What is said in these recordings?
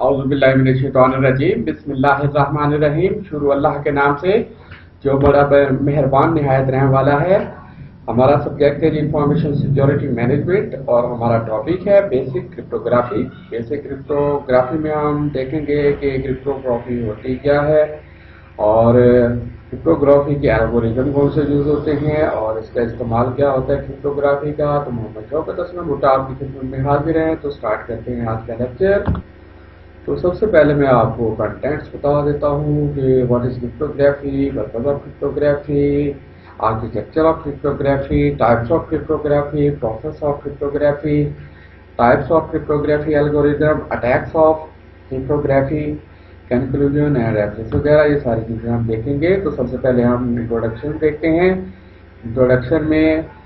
औज़ुबिल्लाहिमिनश्शैतानिर्रजीम बिस्मिल्लाहिर्रहमानिर्रहीम। शुरू अल्लाह के नाम से जो बड़ा मेहरबान निहायत रहने वाला है। हमारा सब्जेक्ट है इंफॉर्मेशन सिक्योरिटी मैनेजमेंट और हमारा टॉपिक है बेसिक क्रिप्टोग्राफी। बेसिक क्रिप्टोग्राफी में हम देखेंगे कि क्रिप्टोग्राफी होती क्या है और क्रिप्टोग्राफी के एल्गोरिथम कौन से यूज होते हैं और इसका इस्तेमाल क्या होता है क्रिप्टोग्राफी का। तो मोहम्मद शौकत असलम भुट्टा आपकी खिदमत में हाजिर हैं। तो स्टार्ट करते हैं आज का लेक्चर। तो सबसे पहले मैं आपको कंटेंट्स बता देता हूँ कि what is cryptography, purpose of cryptography, architecture of cryptography, types of cryptography, process of cryptography, types of cryptography algorithm, attacks of cryptography, conclusion and reference वगैरह ये सारी चीज़ें हम देखेंगे। तो सबसे पहले हम इंट्रोडक्शन देखते हैं। इंट्रोडक्शन में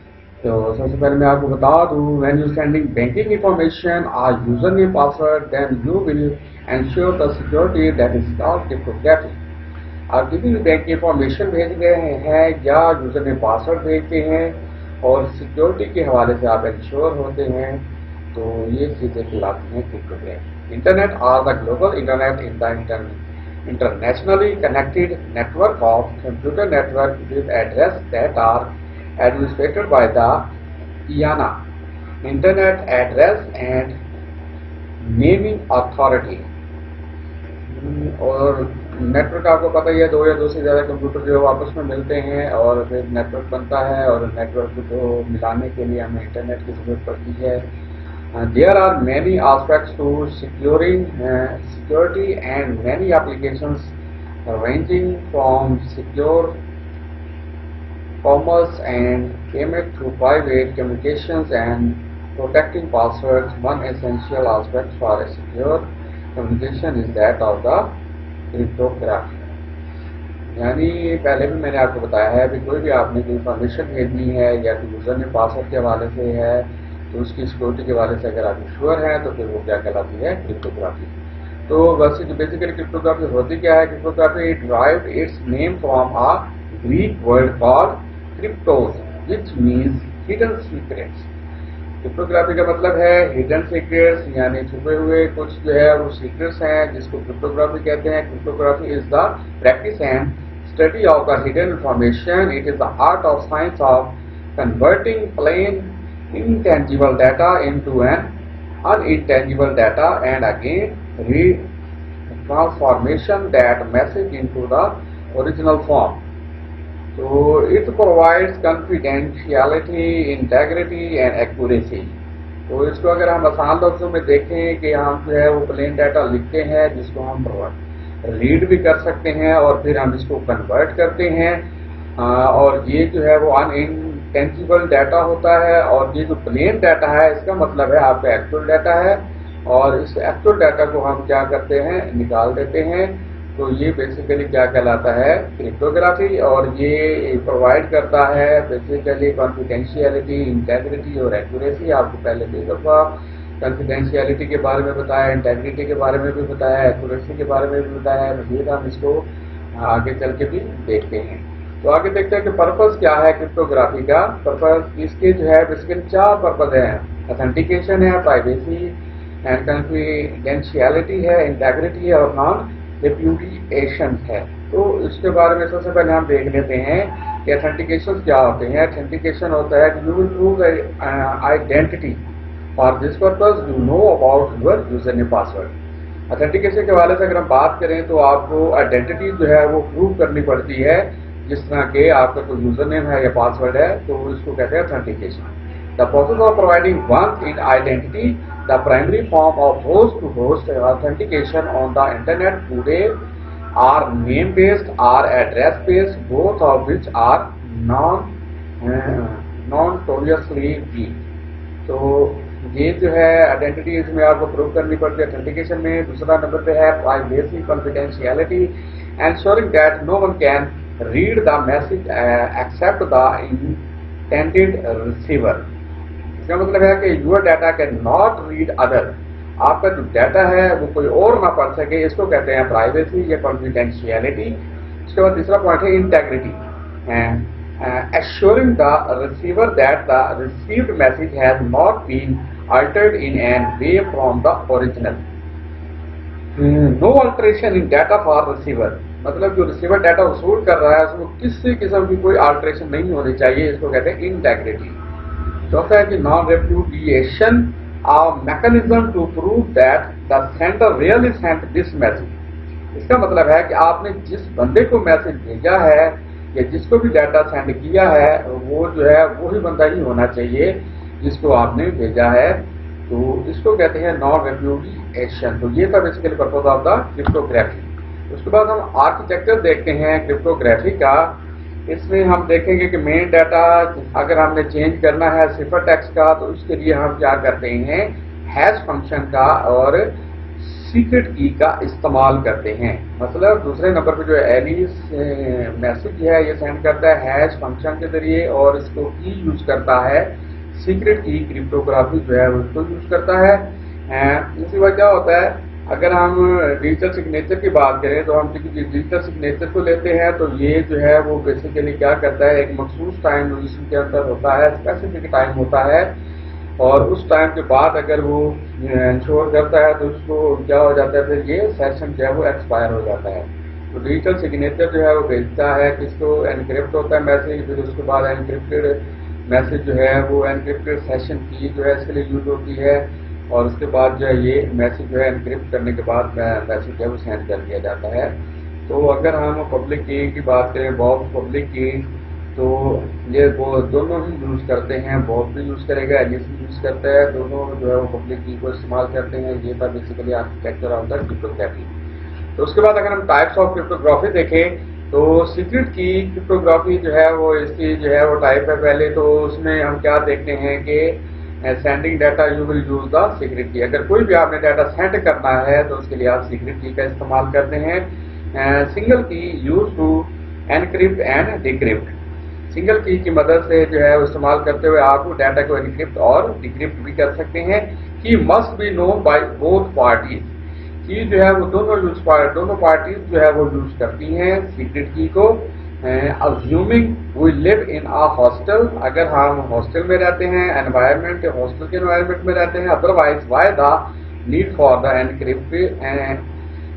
तो सबसे पहले मैं आपको बता दूं, when you sending banking information और user name password then you will ensure the security that is called cryptography. आप किसी भी बैंक की इंफॉर्मेशन भेज रहे हैं या यूजर नेम पासवर्ड भेजते हैं और सिक्योरिटी के हवाले से आप इंश्योर होते हैं तो ये चीज़ें कहलाती हैं cryptography. Internet or the global internet in the internationally connected network of computer network with address that are administered by the IANA, Internet Address and Naming Authority। और नेटवर्क आपको पता ही है, दो या दो से ज़्यादा कंप्यूटर जो आपस में मिलते हैं और फिर नेटवर्क बनता है और नेटवर्क को मिलाने के लिए हमें इंटरनेट की ज़रूरत पड़ती है। There are many aspects to securing security and many applications ranging from secure commerce and payment to private communications and protecting passwords. One essential aspect for a secure communication is that of the cryptography। यानी पहले भी मैंने आपको बताया है कि कोई भी आपने कोई इंफॉर्मेशन भेजनी है या कोई यूजर ने पासवर्ड के हवाले से है तो उसकी सिक्योरिटी के हवाले से अगर आप श्योर हैं तो फिर वो क्या कहलाती है क्रिप्टोग्राफी। तो बेसिकली क्रिप्टोग्राफी होती क्या है? Cryptography derived it's name from a Greek word called क्रिप्टोस which means hidden secrets. Cryptography का मतलब है हिडन सीक्रेट्स, यानी छुपे हुए कुछ जो है वो सीक्रेट्स हैं जिसको क्रिप्टोग्राफी कहते हैं। Cryptography is the practice and study of the hidden information. It is the art of science of converting plain intangible data into an unintangible data and again transformation that message into the original form. So it provides confidentiality, integrity and accuracy। तो इसको अगर हम आसान लफ्ज़ों में देखें कि हम जो है वो प्लेन डाटा लिखते हैं जिसको हम रीड भी कर सकते हैं और फिर हम इसको कन्वर्ट करते हैं और ये जो है वो टेंजिबल डाटा होता है और ये जो प्लेन डाटा है इसका मतलब है आपका एक्चुअल डाटा है और इस एक्चुअल डाटा को हम क्या करते हैं निकाल देते हैं। तो ये बेसिकली क्या कहलाता है क्रिप्टोग्राफी और ये प्रोवाइड करता है बेसिकली कॉन्फिडेंशियलिटी, इंटेग्रिटी और एक्यूरेसी। आपको पहले भी दफ़ा कॉन्फिडेंशियलिटी के बारे में बताया, इंटेग्रिटी के बारे में भी बताया, एक्यूरेसी के बारे में भी बताया। मज़ीद हम इसको आगे चल के भी देखते हैं। तो आगे देखते हैं कि पर्पस क्या है क्रिप्टोग्राफी का। पर्पस इसके जो है बेसिकली चार पर्पस हैं। ऑथेंटिकेशन है, प्राइवेसी एंड कॉन्फिडेंशियलिटी है, इंटेग्रिटी है और नॉन रिप्यूडिएशन है। तो इसके बारे में सबसे पहले हम देख लेते हैं कि ऑथेंटिकेशन क्या होते हैं। ऑथेंटिकेशन होता है कि you will prove identity for this purpose you know about your user name password. Authentication के हवाले से अगर हम बात करें तो आपको आइडेंटिटी जो है वो प्रूव करनी पड़ती है। जिस तरह के आपका कोई यूजर नेम है या पासवर्ड है तो इसको कहते हैं authentication. The process of providing one's in identity the primary form of host to host authentication on the internet today are name based or address based, both of which are notoriously weak. तो ये जो है identity इसमें आपको prove करनी पड़ती है authentication में। दूसरा नंबर पे है privacy, confidentiality, ensuring that no one can read the message except the intended receiver। इसका मतलब है कि your data can not read other। आपका जो डाटा है वो कोई और ना पढ़ सके, इसको कहते हैं प्राइवेसी या कॉन्फिडेंशियलिटी। इसके बाद तीसरा पॉइंट है integrity, assuring the receiver that the received message has not been altered in any way from the original। No alteration in data for receiver, मतलब जो रिसीवर डाटा वसूल कर रहा है उसमें किसी किस्म की कोई अल्टरेशन नहीं होनी चाहिए, इसको कहते हैं इंटेग्रिटी। चौथा है कि non repudiation, a mechanism to prove that the sender really sent this message. इसका मतलब है कि आपने जिस बंदे को मैसेज भेजा है या जिसको भी डाटा सेंड किया है वो जो है वही बंदा ही होना चाहिए जिसको आपने भेजा है, तो इसको कहते हैं नॉन रेप्यूडिएशन। तो ये था basically purpose of the cryptography. उसके बाद हम आर्किटेक्चर देखते हैं क्रिप्टोग्राफी का। इसमें हम देखेंगे कि मेन डाटा अगर हमने चेंज करना है सिफर टेक्स्ट का तो उसके लिए हम क्या करते हैं, हैश फंक्शन का और सीक्रेट की का इस्तेमाल करते हैं। मतलब दूसरे नंबर पे जो एलिस मैसेज है ये सेंड करता है हैश फंक्शन के जरिए और इसको की यूज करता है, सीक्रेट की क्रिप्टोग्राफी जो है उसको यूज करता है। इसी वजह क्या होता है, अगर हम डिजिटल सिग्नेचर की बात करें तो हम डिजिटल सिग्नेचर को लेते हैं तो ये जो है वो बेसिकली क्या करता है, एक मखसूस टाइम ड्यूरेशन के अंदर होता है, स्पेसिफिक टाइम होता है और उस टाइम के बाद अगर वो इंश्योर करता है तो उसको क्या हो जाता है, फिर ये सेशन जो है वो एक्सपायर हो जाता है। तो डिजिटल सिग्नेचर जो है वो भेजता है किसको, एनक्रिप्ट होता है मैसेज, फिर उसके बाद एनक्रिप्टेड मैसेज जो है वो एनक्रिप्टेड सेशन की जो है इसके लिए यूज होती है और उसके बाद जो है ये मैसेज जो है एनक्रिप्ट करने के बाद मैसेज जो है वो सेंड कर दिया जाता है। तो अगर हम पब्लिक की बात करें, बॉब पब्लिक की, तो ये वो दोनों ही यूज करते हैं, बॉब भी यूज करेगा, एलिस भी यूज करता है, दोनों जो है वो पब्लिक की को इस्तेमाल करते हैं। ये था basically architecture of the cryptography. तो उसके बाद अगर हम टाइप्स ऑफ क्रिप्टोग्राफी देखें तो सीक्रेट की क्रिप्टोग्राफी जो है वो इसकी जो है वो टाइप है। पहले तो उसमें हम क्या देखते हैं कि sending data you will use the secret की। अगर कोई भी आपने डाटा सेंड करना है तो उसके लिए आप सीक्रेट की का इस्तेमाल करते हैं। Single key use to encrypt and decrypt, single key मदद से जो है इस्तेमाल करते हुए आप डाटा को एनक्रिप्ट और डिक्रिप्ट भी कर सकते हैं। की must be known by both parties, की जो है वो दोनों पार्टीज जो है वो यूज करती हैं सीक्रेट की को। Assuming we live in a hostel, अगर हम हॉस्टल में रहते हैं, एनवायरमेंट हॉस्टल के एनवायरमेंट में रहते हैं, otherwise why the need for the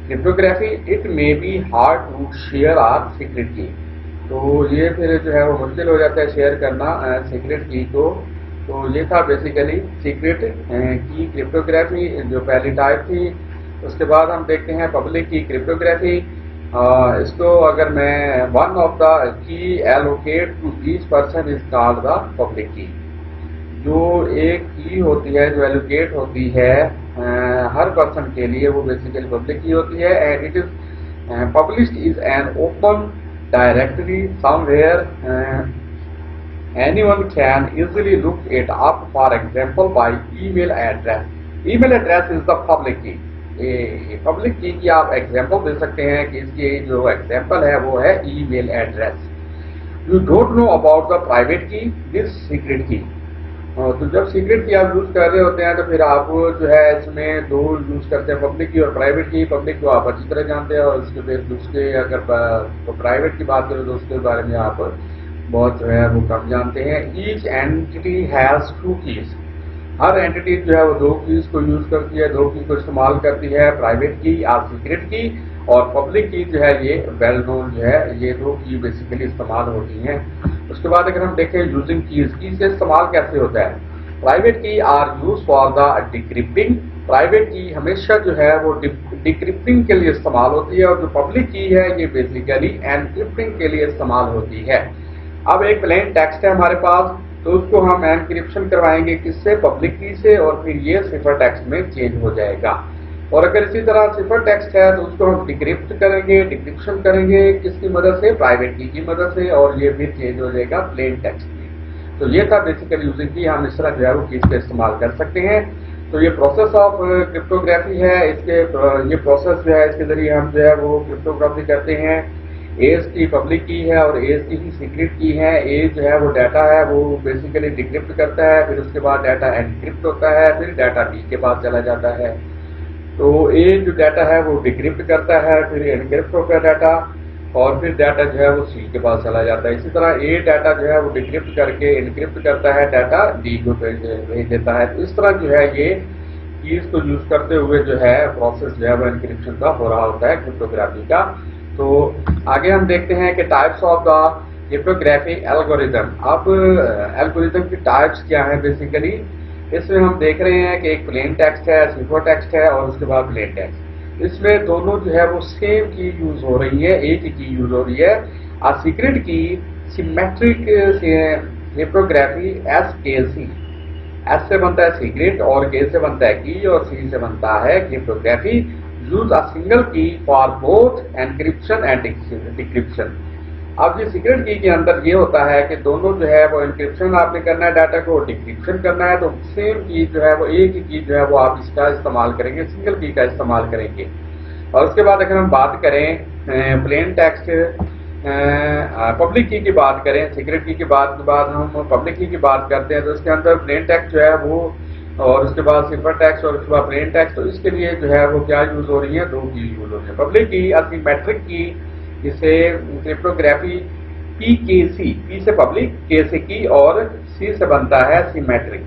cryptography it may be hard to share our secret key. तो ये फिर जो है वो मुश्किल हो जाता है शेयर करना सीक्रेट की को। तो ये था बेसिकली सीक्रेट की क्रिप्टोग्राफी जो पहली टाइप थी। उसके बाद हम देखते हैं पब्लिक की क्रिप्टोग्राफी। इसको अगर मैं one of the key allocate to each person is called the public key. जो एक की होती है जो एलोकेट होती है हर पर्सन के लिए वो बेसिकली पब्लिक की होती है। And it is published is an open directory somewhere anyone can easily look it up, for example by email address. email address is the public key. Public की आप एग्जाम्पल दे सकते हैं कि इसकी जो एग्जाम्पल है वो है email address. You don't know about the private की दिस सीक्रेट की। तो जब सीक्रेट की आप यूज कर रहे होते हैं तो फिर आप जो है इसमें दो यूज करते हैं, पब्लिक की और प्राइवेट की। पब्लिक को आप अच्छी तरह जानते हैं और उसके फिर दूसरे अगर तो प्राइवेट की बात करें तो उसके बारे में आप बहुत जो है वो कम जानते हैं। Each entity has two keys, her entity जो है वो दो कीज को यूज करती है, दो की को इस्तेमाल करती है, प्राइवेट की और सीक्रेट की। और पब्लिक की जो है ये वेल नोन जो है ये दो की बेसिकली इस्तेमाल होती हैं। उसके बाद अगर हम देखें यूजिंग कीज से इस्तेमाल कैसे होता है। Private key are used for the decrypting, private key हमेशा जो है वो डिक्रिप्टिंग के लिए इस्तेमाल होती है और जो पब्लिक की है ये बेसिकली एनक्रिप्टिंग के लिए इस्तेमाल होती है। अब एक प्लेन टेक्स्ट है हमारे पास तो उसको हम एनक्रिप्शन करवाएंगे किससे, पब्लिक की से, और फिर ये सिफर टेक्स्ट में चेंज हो जाएगा। और अगर इसी तरह सिफर टेक्स्ट है तो उसको हम डिक्रिप्ट करेंगे, डिक्रिप्शन करेंगे किसकी मदद से, प्राइवेट की मदद से, और ये फिर चेंज हो जाएगा प्लेन टेक्स्ट में। तो ये था बेसिकली यूजिंग की, हम इस तरह जो है वो कीज का इस्तेमाल कर सकते हैं। तो ये प्रोसेस ऑफ क्रिप्टोग्राफी है, इसके ये प्रोसेस जो है इसके जरिए हम जो है वो क्रिप्टोग्राफी करते हैं। एज की पब्लिक की है और एज की ही सीक्रेट की है। एज जो है वो डाटा है वो बेसिकली डिक्रिप्ट करता है, फिर उसके बाद डाटा एनक्रिप्ट होता है, फिर डाटा बी के पास चला जाता है। तो एज जो डाटा है वो डिक्रिप्ट करता है, फिर एनक्रिप्ट होता है डाटा, और फिर डाटा जो है वो सी के पास चला जाता है। इसी तरह ए डाटा जो है वो डिक्रिप्ट करके एनक्रिप्ट करता है, डाटा डी को भेज देता है। तो इस तरह जो है ये कीज को यूज करते हुए जो है प्रोसेस जो है वो एनक्रिप्शन का हो रहा होता है क्रिप्टोग्राफी का। तो आगे हम देखते हैं कि types of the cryptography algorithm. अब एल्गोरिदम की टाइप्स क्या है बेसिकली, इसमें हम देख रहे हैं कि एक प्लेन टेक्स्ट है, सिफर टेक्स्ट है और उसके बाद प्लेन टेक्स्ट। इसमें दोनों जो है वो सेम की यूज हो रही है, एक ही की यूज हो रही है। सीक्रेट की सिमेट्रिक क्रिप्टोग्राफी SKC, S से बनता है सीक्रेट और K से बनता है की और C से बनता है क्रिप्टोग्राफी। यूज अ सिंगल की for both encryption and decryption. अब ये सीक्रेट की के अंदर ये होता है कि दोनों जो है वो एनक्रिप्शन आपने करना है डाटा को, डिक्रिप्शन करना है, तो सेम की जो है वो एक ही की जो है वो आप इसका इस्तेमाल करेंगे, सिंगल की का इस्तेमाल करेंगे। और उसके बाद अगर हम बात करें प्लेन टेक्स्ट पब्लिक की बात करें, सीक्रेट की के बाद हम पब्लिक की बात करते हैं, तो इसके अंदर प्लेन टेक्स्ट जो है वो और उसके बाद सिफर टेक्स्ट और उसके बाद प्लेन टेक्स्ट, तो इसके लिए जो है वो क्या यूज हो रही है, दो की यूज हो रही है। पब्लिक की असिमेट्रिक की, जिसे क्रिप्टोग्राफी PKC, P से पब्लिक, K से की और C से बनता है सिमेट्रिक।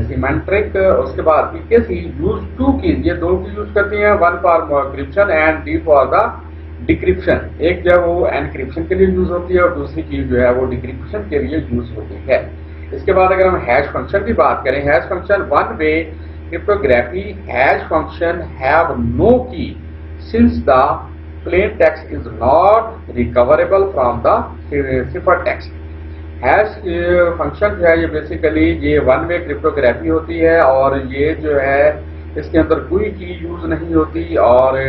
सिमेट्रिक उसके बाद PKC यूज टू की, ये दो की यूज करती हैं, one for encryption and D for the decryption. एक जो है वो एनक्रिप्शन के लिए यूज होती है और दूसरी चीज जो है वो डिक्रिप्शन के लिए यूज होती है। इसके बाद अगर हम हैश फंक्शन की बात करें, hash function one way cryptography, hash function have no key since the plain text is not recoverable from the cipher text. Hash function जो है ये बेसिकली ये वन वे क्रिप्टोग्राफी होती है और ये जो है इसके अंदर कोई की यूज नहीं होती और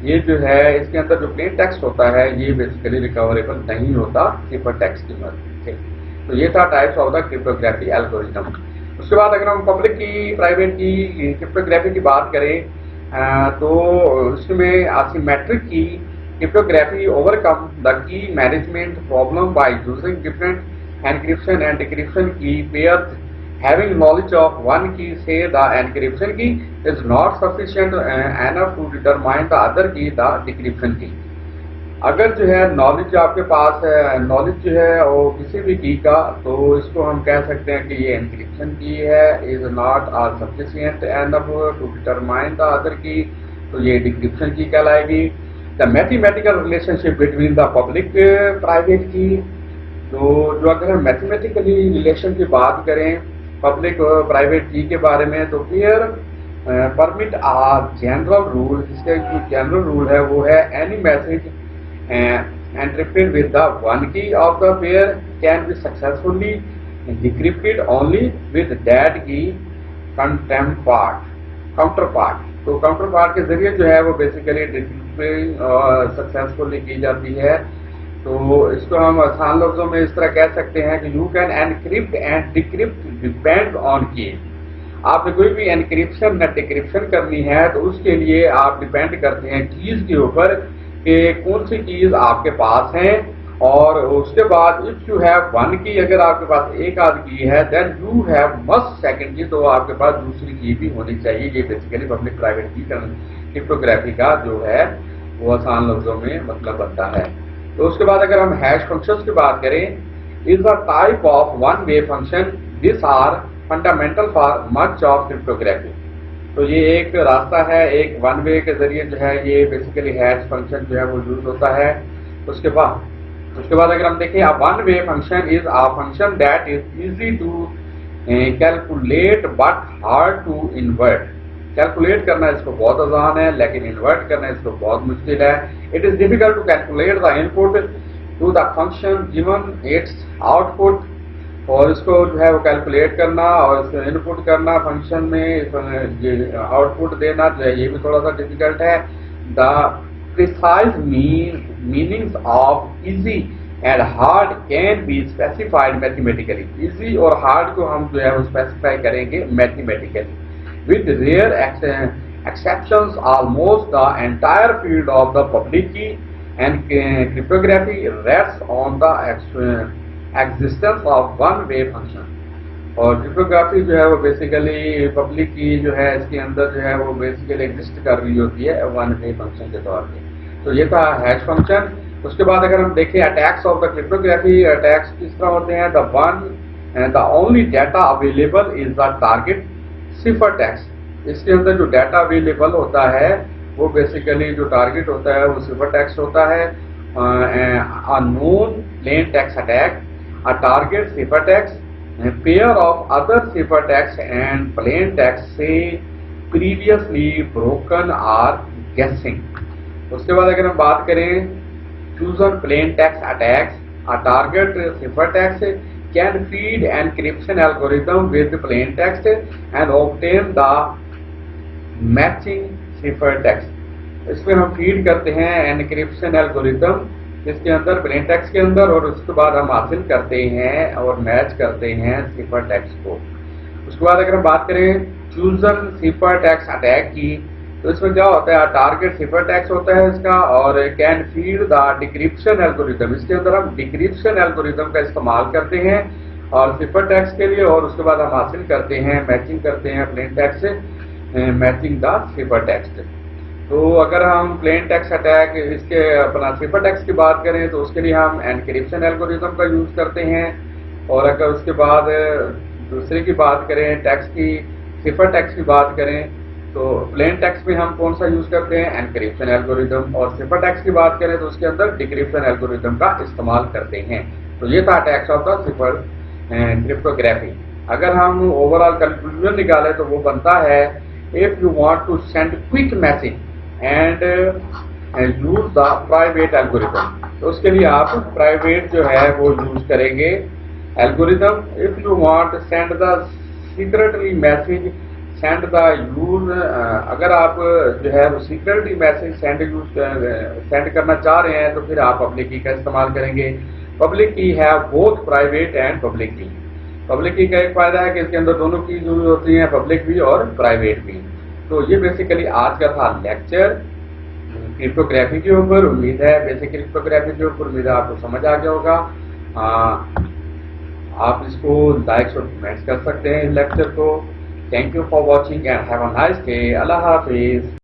ये जो है इसके अंदर जो प्लेन टेक्स्ट होता है ये बेसिकली रिकवरेबल नहीं होता सिफर टेक्स्ट की मदद से। तो ये था types of the cryptography algorithm. उसके बाद अगर हम पब्लिक की प्राइवेट की क्रिप्टोग्राफी की बात करें तो इसमें असिमेट्रिक की cryptography overcome the key management problem by using different encryption and decryption की pair. Having knowledge of one key, say the encryption key, is not sufficient enough to determine the other key, the decryption key. अगर जो है knowledge आपके पास है, knowledge जो है वो किसी भी की का, तो इसको हम कह सकते हैं कि ये एनक्रिप्शन की है, is not or sufficient enough to determine the other key, तो ये डिक्रिप्शन की कहलाएगी। The mathematical relationship between the public private key, तो जो अगर हम मैथमेटिकली रिलेशन की बात करें पब्लिक और प्राइवेट की के बारे में, तो फिर परमिट आ जनरल रूल, जिसका जो जनरल रूल है वो है any message encrypted with the one key of the pair can be successfully decrypted only with that key counterpart। तो काउंटरपार्ट के जरिए जो है वो बेसिकली डिक्रिप्टिंग सक्सेसफुली की जाती है। तो इसको हम आसान लफ्जों में इस तरह कह सकते हैं कि you can encrypt and decrypt depend on की। आपने कोई भी एनक्रिप्शन या डिक्रिप्शन करनी है तो उसके लिए आप डिपेंड करते हैं कीज के ऊपर कि कौन सी कीज आपके पास हैं, और उसके बाद इफ यू हैव वन की, अगर आपके पास एक आध की है, then you have must second key, तो आपके पास दूसरी की भी होनी चाहिए। ये बेसिकली पब्लिक प्राइवेट की क्रिप्टोग्राफी का जो है वो आसान लफ्जों में मतलब बनता है। तो उसके बाद अगर हम हैश फंक्शंस की बात करें, is a type of one way function, this are fundamental for much of cryptography. तो ये एक रास्ता है, एक वन वे के जरिए जो है ये बेसिकली हैश फंक्शन जो है वो यूज होता है। उसके बाद अगर हम देखें, one way function is a function that is easy to calculate but hard to invert. Calculate करना इसको बहुत आसान है, लेकिन इन्वर्ट करना इसको बहुत मुश्किल है। It is difficult to calculate the input to the function given its output, और इसको जो है वो कैलकुलेट करना और इसको इनपुट करना फंक्शन में आउटपुट देना जो है ये भी थोड़ा सा डिफिकल्ट है। The precise meanings of easy and hard can be specified mathematically. Easy और हार्ड को हम जो है वो स्पेसिफाई करेंगे mathematically. With rare exceptions, almost the entire field of the public key and cryptography rests on the existence of one-way function। और cryptography जो है वो बेसिकली पब्लिक की जो है इसके अंदर जो है वो बेसिकली एग्जिस्ट कर रही होती है वन वे फंक्शन के तौर पे। तो ये था हैश फंक्शन। उसके बाद अगर हम देखें attacks of the cryptography, attacks किस तरह होते हैं। The only data available is the target cipher text. اس کے اندر جو ڈیٹا اویلیبل ہوتا ہے وہ بیسیکلی جو ٹارگیٹ ہوتا ہے وہ سیفر ٹیکسٹ ہوتا ہے. Known plain text attack, a target ciphertext, a pair of other ciphertext and plain text say previously broken or guessing. اس کے بعد اگر ہم بات کریں chosen plain text attacks, a target ciphertext can feed encryption algorithm with the plain text and obtain the matching ciphertext. اس میں ہم feed کرتے ہیں انکرپشن الگوریتم اس کے اندر پلین ٹیکسٹ کے اندر, اور اس کے بعد ہم حاصل کرتے ہیں اور میچ کرتے ہیں سیفر ٹیکسٹ کو. اس کے بعد اگر ہم بات کریں چوزن سیفر ٹیکسٹ اٹیک کی, تو اس میں کیا ہوتا ہے ٹارگیٹ سیفر ٹیکسٹ ہوتا ہے اس کا, اور کین فیڈ دا ڈیکرپشن الگوریتم. اس کے اندر ہم ڈیکرپشن الگوریتم کا استعمال کرتے ہیں اور سیفر ٹیکسٹ کے لیے, اور اس کے بعد ہم حاصل کرتے ہیں میچنگ کرتے ہیں پلین ٹیکسٹ سے میچنگ دا سیفر ٹیکسٹ. تو اگر ہم پلین ٹیکسٹ اٹیک اس کے اپنا سیفر ٹیکسٹ کی بات کریں تو اس کے لیے ہم انکرپشن الگوریتم کا یوز کرتے ہیں, اور اگر اس کے بعد دوسرے کی بات کریں ٹیکسٹ کی سیفر ٹیکسٹ کی بات کریں تو پلین ٹیکسٹ میں ہم کون سا یوز کرتے ہیں انکرپشن الگوریتم, اور سیفر ٹیکسٹ کی بات کریں تو اس کے اندر ڈیکرپشن الگوریتم کا استعمال کرتے ہیں. تو یہ تھا attacks of the safer cryptography. اگر ہم اوور آل کنکلوژن نکالیں تو وہ بنتا ہے if you want to send quick message and use the private algorithm, تو اس کے لیے آپ پرائیویٹ جو ہے وہ یوز کریں گے algorithm. if you want to send the secretly message send the use, اگر آپ جو ہے وہ سیکرٹلی میسج سینڈ کرنا چاہ رہے ہیں تو پھر آپ پبلک کی کا استعمال کریں گے. پبلک کی ہے بوتھ پرائیویٹ اینڈ پبلک کی. پبلک کی کا ایک فائدہ ہے کہ اس کے اندر دونوں کی یوز ہوتی ہیں, پبلک بھی اور پرائیویٹ بھی. تو یہ بیسیکلی آج کا تھا لیکچر کرپٹوگرافی کے اوپر. امید ہے بیسک کرپٹوگرافی کے اوپر امید ہے آپ کو سمجھ آ گیا ہوگا. آپ اس کو لائکس اور کمنٹس کر سکتے ہیں اس لیکچر کو. Thank you for watching and have a nice day. اللہ حافظ.